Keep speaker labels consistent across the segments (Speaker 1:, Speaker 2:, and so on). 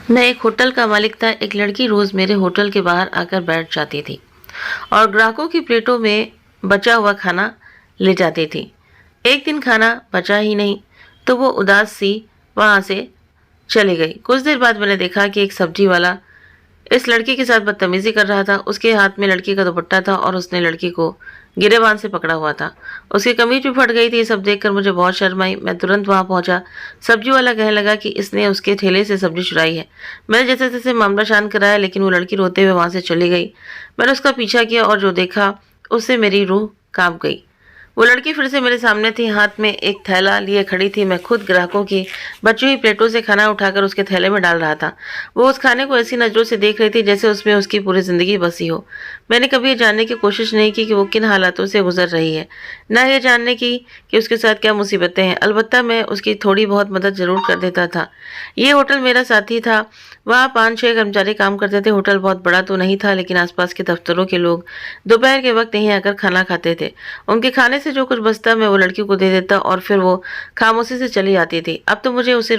Speaker 1: मैं एक होटल का मालिक था। एक लड़की रोज मेरे होटल के बाहर आकर बैठ जाती थी और ग्राहकों की प्लेटों में बचा हुआ खाना ले जाती थी। एक दिन खाना बचा ही नहीं तो वो उदास सी वहां से चली गई। कुछ देर बाद मैंने देखा कि एक सब्जी वाला इस लड़की के साथ बदतमीजी कर रहा था। उसके हाथ में लड़की का दुपट्टा था और उसने लड़की को गिरेबान से पकड़ा हुआ था। उसकी कमीज भी फट गई थी। ये सब देखकर मुझे बहुत शर्म आई। मैं तुरंत वहां पहुंचा। सब्जी वाला कहने लगा कि इसने उसके ठेले से सब्जी चुराई है। मैंने जैसे तैसे मामला शांत कराया, लेकिन वो लड़की रोते हुए वहां से चली गई। मैंने उसका पीछा किया और जो देखा उससे मेरी रूह कांप गई। वो लड़की फिर से मेरे सामने थी, हाथ में एक थैला लिए खड़ी थी। मैं खुद ग्राहकों की बची हुई प्लेटों से खाना उठाकर उसके थैले में डाल रहा था। वो उस खाने को ऐसी नज़रों से देख रही थी जैसे उसमें उसकी पूरी ज़िंदगी बसी हो। मैंने कभी ये जानने की कोशिश नहीं की कि वो किन हालातों से गुजर रही है, ना ये जानने की कि उसके साथ क्या मुसीबतें हैं। अलबत्ता मैं उसकी थोड़ी बहुत मदद ज़रूर कर देता था। ये होटल मेरा साथी था। वहाँ 5-6 कर्मचारी काम करते थे। होटल बहुत बड़ा तो नहीं था, लेकिन आसपास के दफ्तरों के लोग दोपहर के वक्त यहीं आकर खाना खाते थे। उनके खाने से जो कुछ बचता मैं वो लड़की को दे देता और फिर वो खामोशी से चली जाती थी। अब तो मुझे उसे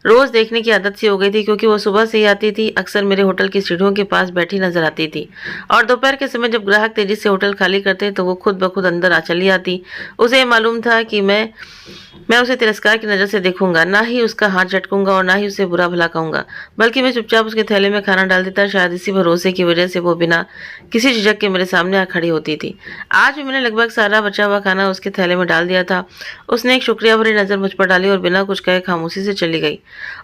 Speaker 1: रोज देखने की आदत सी हो गई थी, क्योंकि वो सुबह से ही आती थी। अक्सर मेरे होटल की सीढ़ियों के पास बैठी नजर आती थी और दोपहर के समय जब ग्राहक तेजी से होटल खाली करते तो वो खुद ब खुद अंदर आ चली आती। उसे ये मालूम था कि मैं उसे तिरस्कार की नज़र से देखूंगा, ना ही उसका हाथ झटकूंगा और ना ही उसे बुरा भला कहूंगा, बल्कि मैं चुपचाप उसके थैले में खाना डाल देता। शायद इसी भरोसे की वजह से वो बिना किसी झिझक के मेरे सामने आ खड़ी होती थी। आज भी मैंने लगभग सारा बचा हुआ खाना उसके थैले में डाल दिया था। उसने एक शुक्रिया भरी नज़र मुझ पर डाली और बिना कुछ कहे खामोशी से चली गई।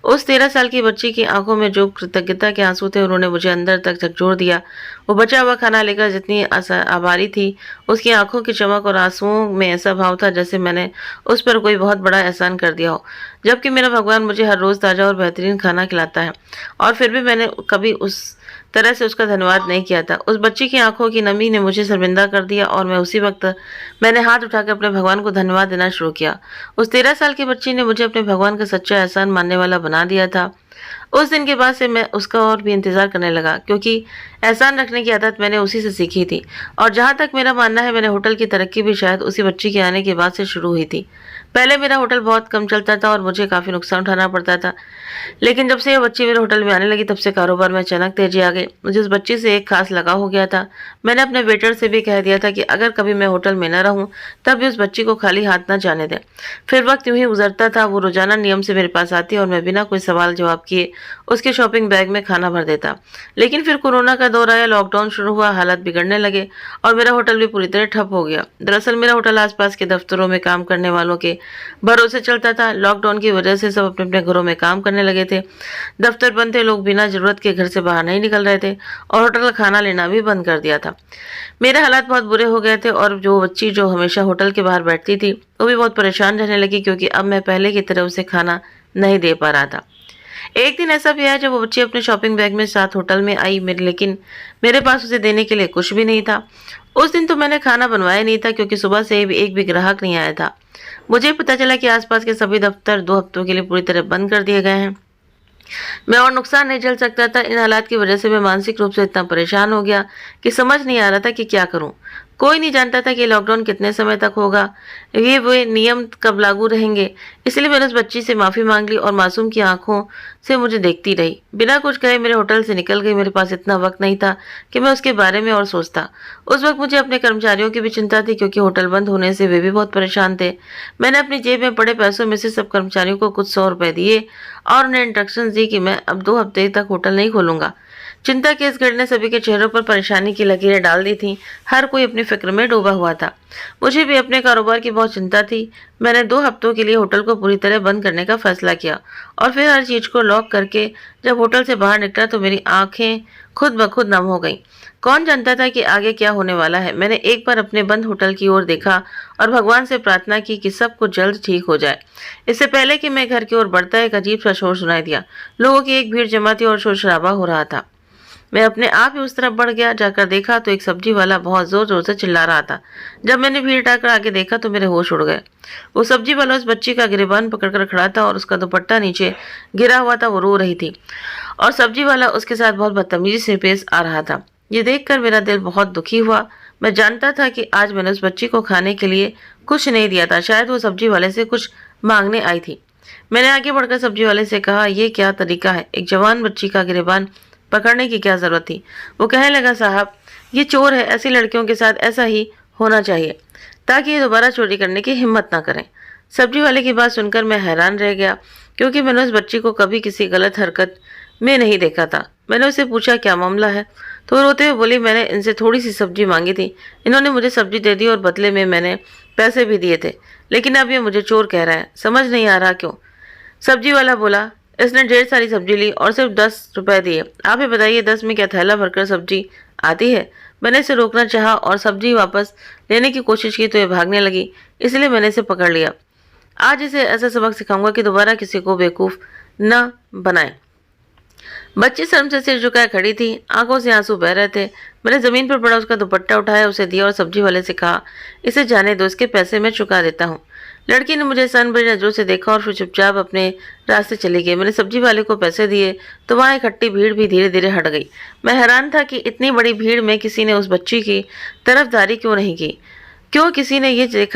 Speaker 1: उस 13 साल की बच्ची की आंखों में जो कृतज्ञता के आंसू थे, उन्होंने मुझे अंदर तक झकझोर दिया। वो बचा हुआ खाना लेकर जितनी आभारी थी, उसकी आंखों की चमक और आंसुओं में ऐसा भाव था जैसे मैंने उस पर कोई बहुत बड़ा एहसान कर दिया हो। जबकि मेरा भगवान मुझे हर रोज़ ताज़ा और बेहतरीन खाना खिलाता है, और फिर भी मैंने कभी उस तरह से उसका धन्यवाद नहीं किया था। उस बच्ची की आंखों की नमी ने मुझे शर्मिंदा कर दिया और मैं उसी वक्त मैंने हाथ उठाकर अपने भगवान को धन्यवाद देना शुरू किया। उस 13 साल की बच्ची ने मुझे अपने भगवान का सच्चा एहसान मानने वाला बना दिया था। उस दिन के बाद से मैं उसका और भी इंतज़ार करने लगा, क्योंकि एहसान रखने की आदत मैंने उसी से सीखी थी। और जहाँ तक मेरा मानना है, मैंने होटल की तरक्की भी शायद उसी बच्ची के आने के बाद से शुरू हुई थी। पहले मेरा होटल बहुत कम चलता था और मुझे काफ़ी नुकसान उठाना पड़ता था, लेकिन जब से ये बच्ची मेरे होटल में आने लगी तब से कारोबार में अचानक तेजी आ गई। मुझे उस बच्ची से एक खास लगाव हो गया था। मैंने अपने वेटर से भी कह दिया था कि अगर कभी मैं होटल में न रहूं तब भी उस बच्ची को खाली हाथ न जाने दें। फिर वक्त यूं ही गुजरता था। वो रोजाना नियम से मेरे पास आती और मैं बिना कोई सवाल जवाब किए उसके शॉपिंग बैग में खाना भर देता। लेकिन फिर कोरोना का दौर आया, लॉकडाउन शुरू हुआ, हालात बिगड़ने लगे और मेरा होटल भी पूरी तरह ठप हो गया। दरअसल मेरा होटल आसपास के दफ्तरों में काम करने वालों के भरोसे चलता था। लॉकडाउन की वजह से सब अपने अपने घरों में काम करने लगे थे। दफ्तर बंद थे, लोग बिना जरूरत के घर से बाहर नहीं निकल रहे थे और होटल का खाना लेना भी बंद कर दिया था। मेरे हालात बहुत बुरे हो गए थे और जो बच्ची जो हमेशा होटल के बाहर बैठती थी वो भी बहुत परेशान रहने लगी, क्योंकि अब मैं पहले की तरह उसे खाना नहीं दे पा रहा था। एक दिन ऐसा भी आया जब वो बच्ची अपने शॉपिंग बैग में साथ होटल में आई, लेकिन मेरे पास उसे देने के लिए कुछ भी नहीं था। उस दिन तो मैंने खाना बनवाया नहीं था, क्योंकि सुबह से एक भी ग्राहक नहीं आया था। मुझे पता चला कि आसपास के सभी दफ्तर 2 हफ्तों के लिए पूरी तरह बंद कर दिए गए हैं। मैं और नुकसान नहीं झेल सकता था। इन हालात की वजह से मैं मानसिक रूप से इतना परेशान हो गया कि समझ नहीं आ रहा था कि क्या करूं। कोई नहीं जानता था कि लॉकडाउन कितने समय तक होगा, ये वे नियम कब लागू रहेंगे। इसलिए मैंने उस बच्ची से माफ़ी मांग ली और मासूम की आंखों से मुझे देखती रही। बिना कुछ कहे मेरे होटल से निकल गई। मेरे पास इतना वक्त नहीं था कि मैं उसके बारे में और सोचता। उस वक्त मुझे अपने कर्मचारियों की भी चिंता थी, क्योंकि होटल बंद होने से वे भी बहुत परेशान थे। मैंने अपनी जेब में पड़े पैसों में से सब कर्मचारियों को कुछ 100 रुपए दिए और उन्हें इंस्ट्रक्शन दी कि मैं अब 2 हफ्ते तक होटल नहीं खोलूंगा। चिंता के इस घड़ी ने सभी के चेहरों पर परेशानी की लकीरें डाल दी थीं। हर कोई अपनी फिक्र में डूबा हुआ था। मुझे भी अपने कारोबार की बहुत चिंता थी। मैंने 2 हफ्तों के लिए होटल को पूरी तरह बंद करने का फैसला किया और फिर हर चीज को लॉक करके जब होटल से बाहर निकला तो मेरी आंखें खुद ब खुद नम हो गईं। कौन जानता था कि आगे क्या होने वाला है। मैंने एक बार अपने बंद होटल की ओर देखा और भगवान से प्रार्थना की कि सब कुछ जल्द ठीक हो जाए। इससे पहले कि मैं घर की ओर बढ़ता, एक अजीब सा शोर सुनाई दिया। लोगों की एक भीड़ जमा थी और शोर शराबा हो रहा था। मैं अपने आप ही उस तरफ बढ़ गया। जाकर देखा तो एक सब्जी वाला बहुत जोर जोर से चिल्ला रहा था। जब मैंने भीड़ हटाकर आगे देखा तो मेरे होश उड़ गए। वो सब्जी वाला उस बच्ची का गिरेबान पकड़कर खड़ा था और उसका दुपट्टा नीचे गिरा हुआ था। वो रो रही थी और सब्जी वाला उसके साथ बहुत बदतमीजी से पेश आ रहा था। ये देखकर मेरा दिल बहुत दुखी हुआ। मैं जानता था कि आज मैंने उस बच्ची को खाने के लिए कुछ नहीं दिया था। शायद वो सब्जी वाले से कुछ मांगने आई थी। मैंने आगे बढ़कर सब्जी वाले से कहा, ये क्या तरीका है, एक जवान बच्ची का गिरबान पकड़ने की क्या जरूरत थी। वो कहने लगा, साहब ये चोर है, ऐसी लड़कियों के साथ ऐसा ही होना चाहिए ताकि ये दोबारा चोरी करने की हिम्मत ना करें। सब्जी वाले की बात सुनकर मैं हैरान रह गया, क्योंकि मैंने उस बच्ची को कभी किसी गलत हरकत में नहीं देखा था। मैंने उससे पूछा, क्या मामला है? तो वो रोते हुए बोली, मैंने इनसे थोड़ी सी सब्जी मांगी थी, इन्होंने मुझे सब्जी दे दी और बदले में मैंने पैसे भी दिए थे, लेकिन अब ये मुझे चोर कह रहा है, समझ नहीं आ रहा क्यों। सब्जी वाला बोला, इसने ढेर सारी सब्जी ली और सिर्फ 10 रुपए दिए। आप ही बताइए, 10 में क्या थैला भरकर सब्जी आती है? मैंने इसे रोकना चाहा और सब्जी वापस लेने की कोशिश की तो ये भागने लगी, इसलिए मैंने इसे पकड़ लिया। आज इसे ऐसा सबक सिखाऊंगा कि दोबारा किसी को बेवकूफ़ न बनाए। बच्ची शर्म से सिर झुकाए खड़ी थी, आंखों से आंसू बह रहे थे। मैंने जमीन पर पड़ा उसका दुपट्टा उठाया, उसे दिया और सब्जी वाले से कहा, इसे जाने दो, इसके पैसे मैं चुका देता हूँ। लड़की ने मुझे सन भरी नजरों से देखा और फिर चुपचाप अपने रास्ते चली गई। मैंने सब्जी वाले को पैसे दिए तो वहाँ इकट्ठी भीड़ भी धीरे धीरे हट गई। मैं हैरान था कि इतनी बड़ी भीड़ में किसी ने उस बच्ची की तरफदारी क्यों नहीं की। क्यों किसी ने ये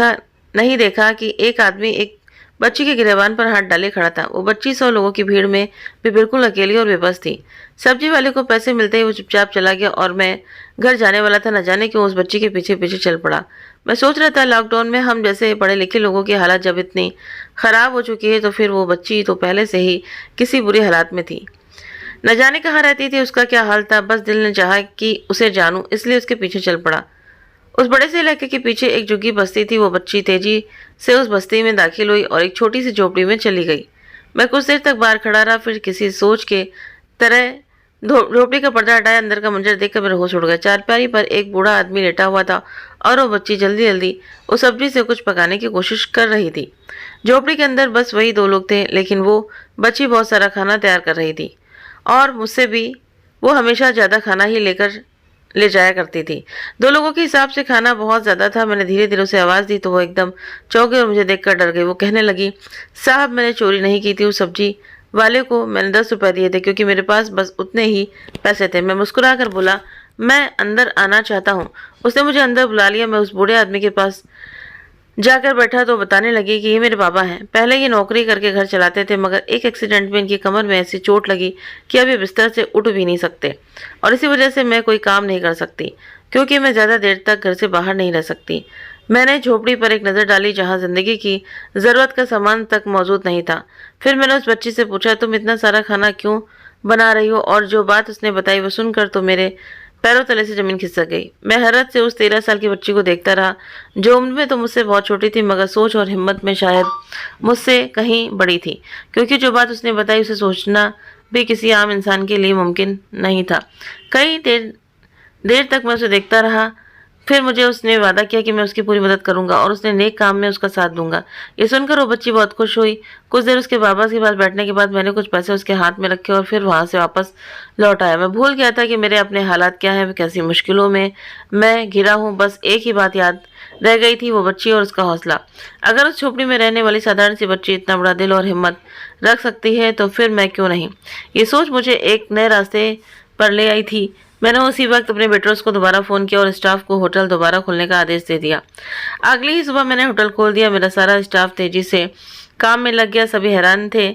Speaker 1: नहीं देखा कि एक आदमी एक बच्ची के गिरेबान पर हाथ डाले खड़ा था। वो बच्ची 100 लोगों की भीड़ में भी बिल्कुल अकेली और बेबस थी। सब्जी वाले को पैसे मिलते ही वो चुपचाप चला गया और मैं घर जाने वाला था, न जाने क्यों उस बच्ची के पीछे पीछे चल पड़ा। मैं सोच रहा था, लॉकडाउन में हम जैसे पढ़े लिखे लोगों की हालत जब इतनी खराब हो चुकी है तो फिर वो बच्ची तो पहले से ही किसी बुरी हालात में थी। न जाने कहाँ रहती थी, उसका क्या हाल था, बस दिल ने चाहा कि उसे जानूं, इसलिए उसके पीछे चल पड़ा। उस बड़े से इलाके के पीछे एक झुग्गी बस्ती थी। वो बच्ची तेजी से उस बस्ती में दाखिल हुई और एक छोटी सी झोपड़ी में चली गई। मैं कुछ देर तक बाहर खड़ा रहा, फिर किसी सोच के तरह झोपड़ी का पर्दा हटाया। अंदर का मंजर देखकर मेरा होश उड़ गया। चारपाई पर एक बूढ़ा आदमी लेटा हुआ था और वो बच्ची जल्दी जल्दी उस सब्जी से कुछ पकाने की कोशिश कर रही थी। झोपड़ी के अंदर बस वही 2 लोग थे, लेकिन वो बच्ची बहुत सारा खाना तैयार कर रही थी और मुझसे भी वो हमेशा ज़्यादा खाना ही ले जाया करती थी। 2 लोगों के हिसाब से खाना बहुत ज़्यादा था। मैंने धीरे धीरे उसे आवाज़ दी तो वो एकदम चौंक गई और मुझे देखकर डर गई। वो कहने लगी, साहब मैंने चोरी नहीं की थी, उस सब्जी वाले को मैंने 10 रुपए दिए थे क्योंकि मेरे पास बस उतने ही पैसे थे। मैं मुस्कुरा कर बोला, मैं अंदर आना चाहता हूँ। उसने मुझे अंदर बुला लिया। मैं उस बूढ़े आदमी के पास जाकर बैठा तो बताने लगी कि ये मेरे बाबा हैं। पहले ये नौकरी करके घर चलाते थे, मगर एक एक्सीडेंट में इनकी कमर में ऐसी चोट लगी कि अब ये बिस्तर से उठ भी नहीं सकते और इसी वजह से मैं कोई काम नहीं कर सकती, क्योंकि मैं ज़्यादा देर तक घर से बाहर नहीं रह सकती। मैंने झोपड़ी पर एक नज़र डाली जहाँ ज़िंदगी की ज़रूरत का सामान तक मौजूद नहीं था। फिर मैंने उस बच्ची से पूछा, तुम इतना सारा खाना क्यों बना रही हो? और जो बात उसने बताई वो सुनकर तो मेरे पैरों तले से जमीन खिसक गई। मैं हैरत से उस 13 साल की बच्ची को देखता रहा, जो उम्र में तो मुझसे बहुत छोटी थी, मगर सोच और हिम्मत में शायद मुझसे कहीं बड़ी थी, क्योंकि जो बात उसने बताई उसे सोचना भी किसी आम इंसान के लिए मुमकिन नहीं था। कई देर तक मैं उसे देखता रहा। फिर मुझे उसने वादा किया कि मैं उसकी पूरी मदद करूंगा और उसने नेक काम में उसका साथ दूंगा। ये सुनकर वो बच्ची बहुत खुश हुई। कुछ देर उसके बाबा के पास बैठने के बाद मैंने कुछ पैसे उसके हाथ में रखे और फिर वहां से वापस लौट आया। मैं भूल गया था कि मेरे अपने हालात क्या हैं, कैसी मुश्किलों में मैं घिरा हूँ। बस एक ही बात याद रह गई थी, वो बच्ची और उसका हौसला। अगर उस झोपड़ी में रहने वाली साधारण सी बच्ची इतना बड़ा दिल और हिम्मत रख सकती है तो फिर मैं क्यों नहीं। ये सोच मुझे एक नए रास्ते पर ले आई थी। मैंने उसी वक्त अपने वेटर्स को दोबारा फ़ोन किया और स्टाफ को होटल दोबारा खोलने का आदेश दे दिया। अगली ही सुबह मैंने होटल खोल दिया। मेरा सारा स्टाफ तेज़ी से काम में लग गया। सभी हैरान थे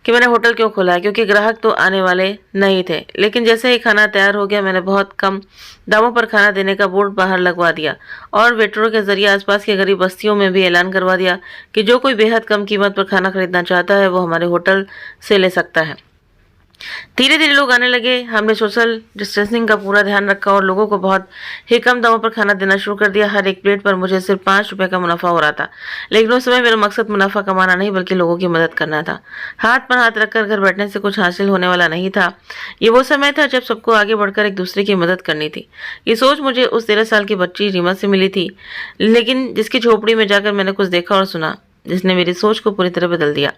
Speaker 1: कि मैंने होटल क्यों खोला है, क्योंकि ग्राहक तो आने वाले नहीं थे। लेकिन जैसे ही खाना तैयार हो गया, मैंने बहुत कम दामों पर खाना देने का बोर्ड बाहर लगवा दिया और वेटरों के जरिए आसपास की गरीब बस्तियों में भी ऐलान करवा दिया कि जो कोई बेहद कम कीमत पर खाना खरीदना चाहता है वो हमारे होटल से ले सकता है। धीरे धीरे लोग आने लगे। हमने सोशल डिस्टेंसिंग का पूरा ध्यान रखा और लोगों को बहुत ही कम दामों पर खाना देना शुरू कर दिया। हर एक प्लेट पर मुझे सिर्फ 5 रुपए का मुनाफा हो रहा था, लेकिन उस समय मेरा मकसद मुनाफा कमाना नहीं बल्कि लोगों की मदद करना था। हाथ पर हाथ रखकर घर बैठने से कुछ हासिल होने वाला नहीं था। ये वो समय था जब सबको आगे बढ़कर एक दूसरे की मदद करनी थी। ये सोच मुझे उस 13 साल की बच्ची रीमा से मिली थी, लेकिन जिसकी झोपड़ी में जाकर मैंने कुछ देखा और सुना जिसने मेरी सोच को पूरी तरह बदल दिया।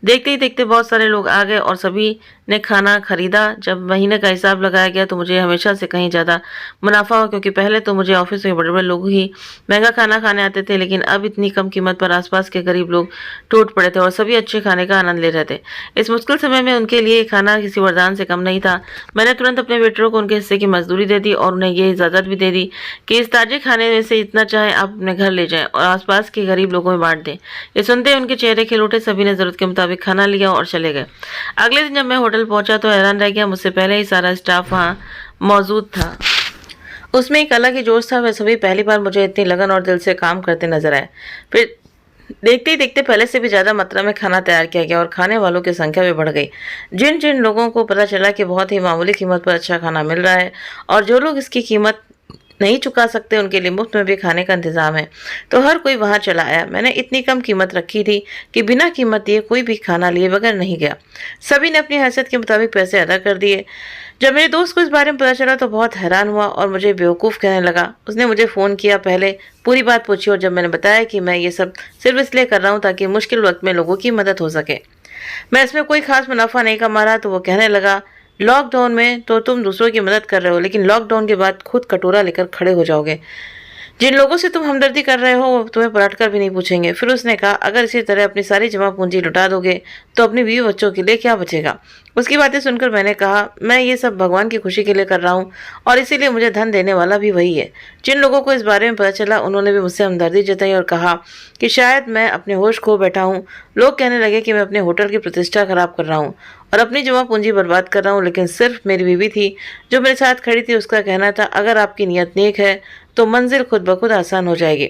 Speaker 1: देखते ही देखते बहुत सारे लोग आ गए और सभी ने खाना खरीदा। जब महीने का हिसाब लगाया गया तो मुझे हमेशा से कहीं ज़्यादा मुनाफा हुआ, क्योंकि पहले तो मुझे ऑफिस के बड़े बड़े लोग ही महंगा खाना खाने आते थे, लेकिन अब इतनी कम कीमत पर आसपास के गरीब लोग टूट पड़े थे और सभी अच्छे खाने का आनंद ले रहे थे। इस मुश्किल समय में उनके लिए खाना किसी वरदान से कम नहीं था। मैंने तुरंत अपने वेटरों को उनके हिस्से की मजदूरी दे दी और उन्हें ये इजाज़त भी दे दी कि इस ताजे खाने में से इतना चाहे आप अपने घर ले जाएं और आसपास के गरीब लोगों में बांट दें। ये सुनते ही उनके चेहरे खिल उठे। सभी ने ज़रूरत के मुताबिक खाना लिया और चले गए। अगले दिन जब मैं होटल पहुंचा तो हैरान रह गया, मुझसे पहले ही सारा स्टाफ वहाँ मौजूद था। उसमें एक अलग ही जोश था। वह सभी पहली बार मुझे इतनी लगन और दिल से काम करते नजर आए। फिर देखते ही देखते पहले से भी ज़्यादा मात्रा में खाना तैयार किया गया और खाने वालों की संख्या भी बढ़ गई। जिन जिन लोगों को पता चला कि बहुत ही मामूली कीमत पर अच्छा खाना मिल रहा है और जो लोग इसकी कीमत नहीं चुका सकते उनके लिए मुफ्त में भी खाने का इंतजाम है, तो हर कोई वहां चला आया। मैंने इतनी कम कीमत रखी थी कि बिना कीमत दिए कोई भी खाना लिए बगैर नहीं गया। सभी ने अपनी हैसियत के मुताबिक पैसे अदा कर दिए। जब मेरे दोस्त को इस बारे में पता चला तो बहुत हैरान हुआ और मुझे बेवकूफ़ कहने लगा। उसने मुझे फ़ोन किया, पहले पूरी बात पूछी और जब मैंने बताया कि मैं ये सब सिर्फ इसलिए कर रहा हूँ ताकि मुश्किल वक्त में लोगों की मदद हो सके, मैं इसमें कोई खास मुनाफा नहीं कमा रहा, तो वो कहने लगा, लॉकडाउन में तो तुम दूसरों की मदद कर रहे हो, लेकिन लॉकडाउन के बाद खुद कटोरा लेकर खड़े हो जाओगे। जिन लोगों से तुम हमदर्दी कर रहे हो वो तुम्हें पलट कर भी नहीं पूछेंगे। फिर उसने कहा, अगर इसी तरह अपनी सारी जमा पूंजी लुटा दोगे तो अपनी बीवी बच्चों के लिए क्या बचेगा। उसकी बातें सुनकर मैंने कहा, मैं ये सब भगवान की खुशी के लिए कर रहा हूँ और इसीलिए मुझे धन देने वाला भी वही है। जिन लोगों को इस बारे में पता चला उन्होंने भी मुझसे हमदर्दी जताई और कहा कि शायद मैं अपने होश खो बैठा हूँ। लोग कहने लगे कि मैं अपने होटल की प्रतिष्ठा खराब कर रहा हूँ और अपनी जमा पूंजी बर्बाद कर रहा हूँ, लेकिन सिर्फ मेरी बीवी थी जो मेरे साथ खड़ी थी। उसका कहना था, अगर आपकी नीयत नेक है तो मंजिल खुद ब खुद आसान हो जाएगी।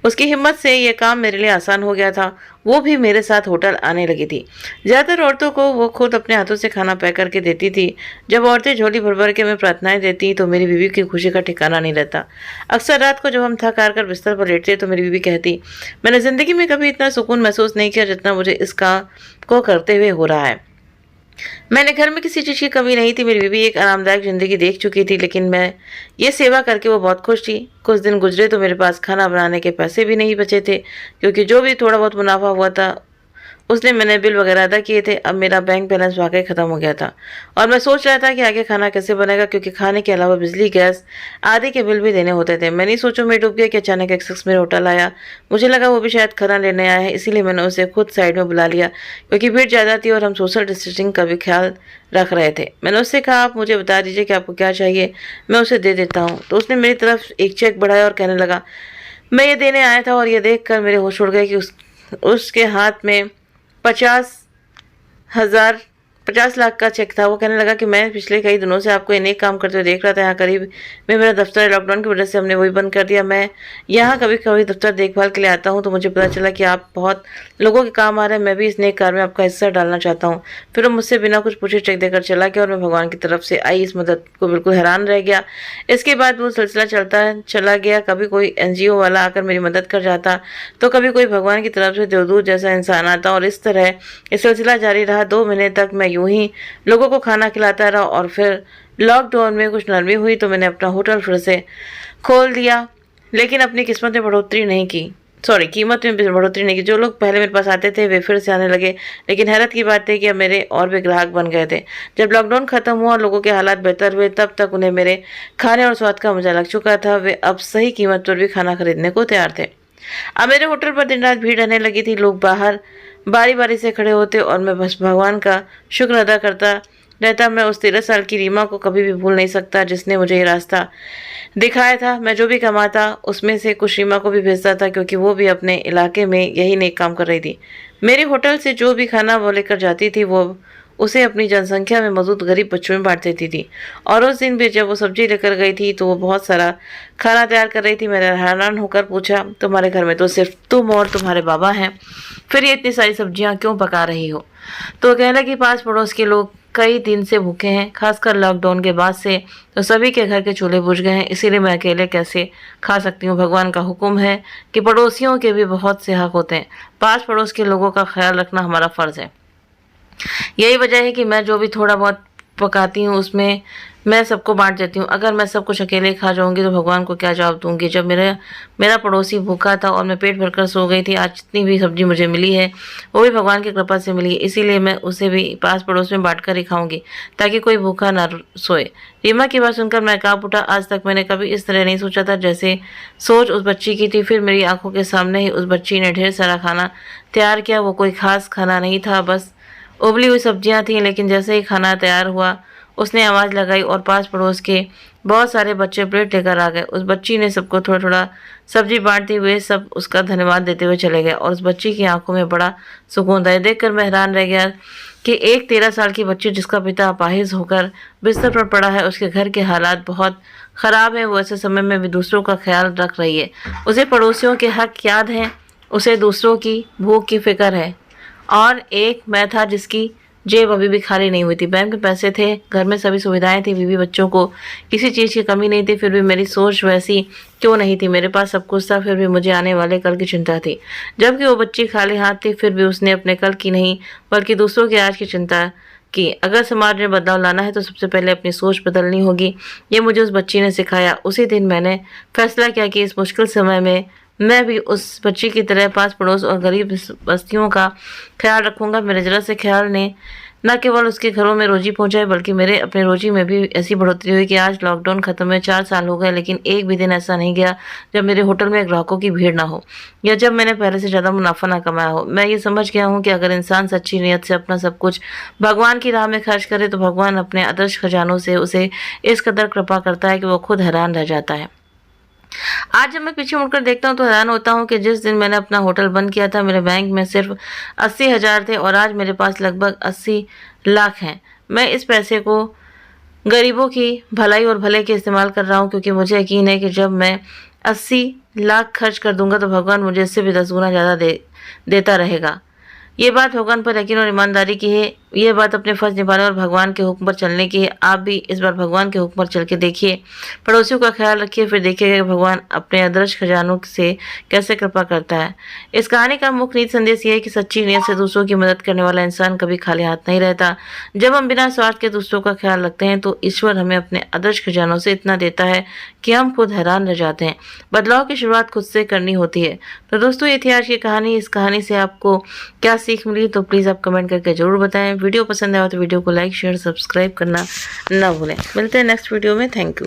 Speaker 1: उसकी हिम्मत से यह काम मेरे लिए आसान हो गया था। वो भी मेरे साथ होटल आने लगी थी। ज़्यादातर औरतों को वो खुद अपने हाथों से खाना पैक करके देती थी। जब औरतें झोली भर भर के हमें प्रार्थनाएं देती तो मेरी बीवी की खुशी का ठिकाना नहीं रहता। अक्सर रात को जब हम थक हार कर बिस्तर पर लेटते तो मेरी बीवी कहती, मैंने ज़िंदगी में कभी इतना सुकून महसूस नहीं किया जितना मुझे इस काम को करते हुए हो रहा है। मैंने घर में किसी चीज़ की कमी नहीं थी। मेरी बीवी एक आरामदायक ज़िंदगी देख चुकी थी, लेकिन मैं ये सेवा करके वो बहुत खुश थी। कुछ दिन गुजरे तो मेरे पास खाना बनाने के पैसे भी नहीं बचे थे, क्योंकि जो भी थोड़ा बहुत मुनाफा हुआ था उसने मैंने बिल वगैरह अदा किए थे। अब मेरा बैंक बैलेंस वाकई ख़त्म हो गया था और मैं सोच रहा था कि आगे खाना कैसे बनेगा, क्योंकि खाने के अलावा बिजली, गैस आदि के बिल भी देने होते थे। मैंने सोचों में डूब गया कि अचानक एक शख्स मेरे होटल आया। मुझे लगा वो भी शायद खाना लेने आया है, इसीलिए मैंने उसे खुद साइड में बुला लिया, क्योंकि भीड़ ज़्यादा थी और हम सोशल डिस्टेंसिंग का भी ख्याल रख रहे थे। मैंने उससे कहा, आप मुझे बता दीजिए कि आपको क्या चाहिए, मैं उसे दे देता हूँ। तो उसने मेरी तरफ एक चेक बढ़ाया और कहने लगा, मैं ये देने आया था। और ये देख कर मेरे होश उड़ गए कि उसके हाथ में 50 लाख का चेक था। वो कहने लगा कि मैं पिछले कई दिनों से आपको इन्हें काम करते हुए देख रहा था। यहाँ करीब में मेरा दफ्तर है, लॉकडाउन की वजह से हमने वही बंद कर दिया। मैं यहाँ कभी कभी दफ्तर देखभाल के लिए आता हूँ, तो मुझे पता चला कि आप बहुत लोगों के काम आ रहे हैं। मैं भी इस नेक कार्य में आपका हिस्सा डालना चाहता हूँ। फिर वो मुझसे बिना कुछ पूछे चेक देकर चला गया और मैं भगवान की तरफ से आई इस मदद को बिल्कुल हैरान रह गया। इसके बाद वो सिलसिला चला गया। कभी कोई NGO वाला आकर मेरी मदद कर जाता, तो कभी कोई भगवान की तरफ से देवदूत जैसा इंसान आता, और इस तरह ये सिलसिला जारी रहा। 2 महीने तक मैं यूं ही लोगों को खाना खिलाता रहा और फिर लॉकडाउन में कुछ नरमी हुई तो मैंने अपना होटल फिर से खोल दिया, लेकिन अपनी कीमत में बढ़ोतरी नहीं की। जो लोग पहले मेरे पास आते थे वे फिर से आने लगे, लेकिन हैरत की बात है कि अब मेरे और भी ग्राहक बन गए थे। जब लॉकडाउन खत्म हुआ और लोगों के हालात बेहतर हुए, तब तक उन्हें मेरे खाने और स्वाद का मजा लग चुका था। वे अब सही कीमत पर भी खाना खरीदने को तैयार थे। अब मेरे होटल पर दिन रात भीड़ रहने लगी थी। लोग बाहर बारी बारी से खड़े होते और मैं बस भगवान का शुक्र अदा करता रहता। मैं उस 13 साल की रीमा को कभी भी भूल नहीं सकता जिसने मुझे ये रास्ता दिखाया था। मैं जो भी कमाता उसमें से कुछ रीमा को भी भेजता था, क्योंकि वो भी अपने इलाके में यही नेक काम कर रही थी। मेरे होटल से जो भी खाना वो लेकर जाती थी वो उसे अपनी जनसंख्या में मौजूद गरीब बच्चों में बांट देती थी। और उस दिन भी जब वो सब्जी लेकर गई थी तो वो बहुत सारा खाना तैयार कर रही थी। मैंने हैरान होकर पूछा, तुम्हारे घर में तो सिर्फ तुम और तुम्हारे बाबा हैं, फिर ये इतनी सारी सब्जियां क्यों पका रही हो? तो कहने लगी, पास पड़ोस के लोग कई दिन से भूखे हैं, खासकर लॉकडाउन के बाद से तो सभी के घर के चूल्हे बुझ गए हैं, इसीलिए मैं अकेले कैसे खा सकती हूँ। भगवान का हुक्म है कि पड़ोसियों के भी बहुत से हक होते हैं। पास पड़ोस के लोगों का ख्याल रखना हमारा फ़र्ज़ है। यही वजह है कि मैं जो भी थोड़ा बहुत पकाती हूँ उसमें मैं सबको बांट देती हूँ। अगर मैं सब कुछ अकेले खा जाऊंगी तो भगवान को क्या जवाब दूंगी। जब मेरा पड़ोसी भूखा था और मैं पेट भरकर सो गई थी, आज जितनी भी सब्जी मुझे मिली है वो भी भगवान की कृपा से मिली है, इसीलिए मैं उसे भी पास पड़ोस में बांट कर ही खाऊंगी ताकि कोई भूखा ना सोए। रीमा की बात सुनकर मैं काँप उठा। आज तक मैंने कभी इस तरह नहीं सोचा था जैसे सोच उस बच्ची की थी। फिर मेरी आंखों के सामने ही उस बच्ची ने ढेर सारा खाना तैयार किया। वो कोई खास खाना नहीं था, बस उबली हुई सब्जियां थीं, लेकिन जैसे ही खाना तैयार हुआ उसने आवाज़ लगाई और पास पड़ोस के बहुत सारे बच्चे प्लेट लेकर आ गए। उस बच्ची ने सबको थोड़ा थोड़ा सब्जी बांटते हुए सब उसका धन्यवाद देते हुए चले गए और उस बच्ची की आंखों में बड़ा सुकून था। देखकर मैं हैरान रह गया कि एक 13 साल की बच्ची जिसका पिता अपाहिज होकर बिस्तर पर पड़ा है, उसके घर के हालात बहुत ख़राब हैं, वो ऐसे समय में भी दूसरों का ख्याल रख रही है। उसे पड़ोसियों के हक याद हैं, उसे दूसरों की भूख की फिक्र है। और एक मैं था जिसकी जेब अभी भी खाली नहीं हुई थी। बैंक में पैसे थे, घर में सभी सुविधाएं थी, बीवी बच्चों को किसी चीज़ की कमी नहीं थी। फिर भी मेरी सोच वैसी क्यों नहीं थी? मेरे पास सब कुछ था, फिर भी मुझे आने वाले कल की चिंता थी। जबकि वो बच्ची खाली हाथ थी, फिर भी उसने अपने कल की नहीं बल्कि दूसरों के आज की चिंता की। अगर समाज में बदलाव लाना है तो सबसे पहले अपनी सोच बदलनी होगी। ये मुझे उस बच्ची ने सिखाया। उसी दिन मैंने फैसला किया कि इस मुश्किल समय में मैं भी उस बच्ची की तरह पास पड़ोस और गरीब बस्तियों का ख्याल रखूंगा। मेरे जरा से ख्याल ने न केवल उसके घरों में रोजी पहुंचाई बल्कि मेरे अपने रोजी में भी ऐसी बढ़ोतरी हुई कि आज लॉकडाउन खत्म हुए 4 साल हो गए, लेकिन एक भी दिन ऐसा नहीं गया जब मेरे होटल में ग्राहकों की भीड़ ना हो या जब मैंने पहले से ज़्यादा मुनाफा ना कमाया हो। मैं ये समझ गया हूँ कि अगर इंसान सच्ची नीयत से अपना सब कुछ भगवान की राह में खर्च करे तो भगवान अपने आदर्श खजानों से उसे इस कदर कृपा करता है कि वो खुद हैरान रह जाता है। आज जब मैं पीछे मुड़कर देखता हूँ तो हैरान होता हूँ कि जिस दिन मैंने अपना होटल बंद किया था मेरे बैंक में सिर्फ 80,000 थे और आज मेरे पास लगभग 80 लाख हैं। मैं इस पैसे को गरीबों की भलाई और भले के इस्तेमाल कर रहा हूँ क्योंकि मुझे यकीन है कि जब मैं 80 लाख खर्च कर दूंगा तो भगवान मुझे इससे भी 10 गुना ज़्यादा देता रहेगा। ये बात भगवान पर यकीन और ईमानदारी की है। ये बात अपने फर्ज निभाने और भगवान के हुक्म पर चलने की है। आप भी इस बार भगवान के हुक्म पर चल के देखिए, पड़ोसियों का ख्याल रखिए, फिर देखिएगा कि भगवान अपने आदर्श खजानों से कैसे कृपा करता है। इस कहानी का मुख्य नीति संदेश ये है कि सच्ची नीयत से दूसरों की मदद करने वाला इंसान कभी खाली हाथ नहीं रहता। जब हम बिना स्वार्थ के दूसरों का ख्याल रखते हैं तो ईश्वर हमें अपने आदर्श खजानों से इतना देता है कि हम खुद हैरान रह जाते हैं। बदलाव की शुरुआत खुद से करनी होती है। तो दोस्तों, ये थी आज की कहानी। इस कहानी से आपको क्या सीख मिली तो प्लीज़ आप कमेंट करके ज़रूर बताएं। वीडियो पसंद आया तो वीडियो को लाइक शेयर सब्सक्राइब करना ना भूलें। मिलते हैं नेक्स्ट वीडियो में। Thank you.